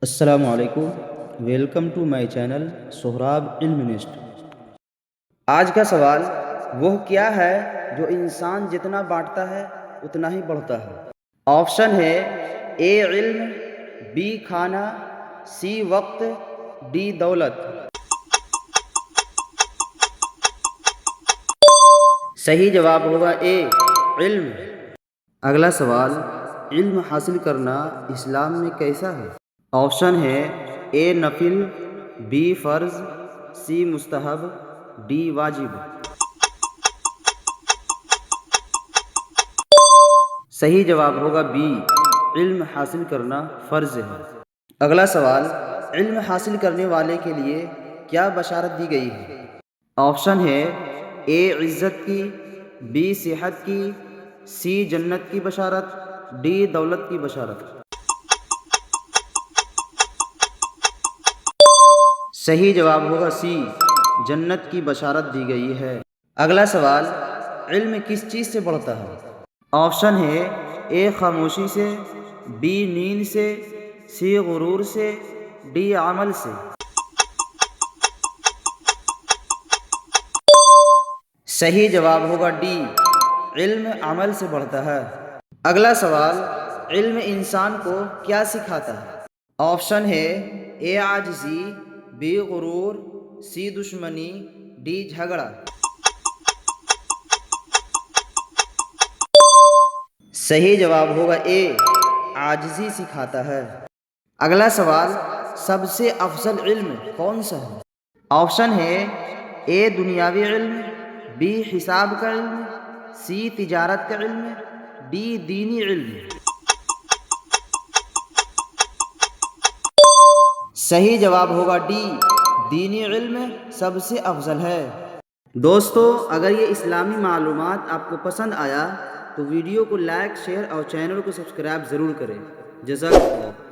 السلام علیکم، welcome to my channel Sohrab Ilm nest. آج کا سوال، وہ کیا ہے جو انسان جتنا بانٹتا ہے اتنا ہی بڑھتا ہے؟ آپشن ہے اے علم، بی کھانا، سی وقت، ڈی دولت۔ صحیح جواب ہوگا اے علم۔ اگلا سوال، علم حاصل کرنا اسلام میں کیسا ہے؟ آپشن ہے اے نفل، بی فرض، سی مستحب، ڈی واجب۔ صحیح جواب ہوگا بی، علم حاصل کرنا فرض ہے۔ اگلا سوال، علم حاصل کرنے والے کے لیے کیا بشارت دی گئی ہے؟ آپشن ہے اے عزت کی، بی صحت کی، سی جنت کی بشارت، ڈی دولت کی بشارت۔ صحیح جواب ہوگا سی، جنت کی بشارت دی گئی ہے۔ اگلا سوال، علم کس چیز سے بڑھتا ہے؟ آپشن ہے اے خاموشی سے، بی نیند سے، سی غرور سے، ڈی عمل سے۔ صحیح جواب ہوگا ڈی، علم عمل سے بڑھتا ہے۔ اگلا سوال، علم انسان کو کیا سکھاتا ہے؟ آپشن ہے اے عاجزی، بی غرور، سی دشمنی، ڈی جھگڑا۔ صحیح جواب ہوگا اے، عاجزی سکھاتا ہے۔ اگلا سوال، سب سے افضل علم کون سا ہے؟ آپشن ہے اے دنیاوی علم، بی حساب کا علم، سی تجارت کا علم، ڈی دینی علم۔ صحیح جواب ہوگا ڈی، دینی علم سب سے افضل ہے۔ دوستو، اگر یہ اسلامی معلومات آپ کو پسند آیا تو ویڈیو کو لائک، شیئر اور چینل کو سبسکرائب ضرور کریں۔ جزاک اللہ۔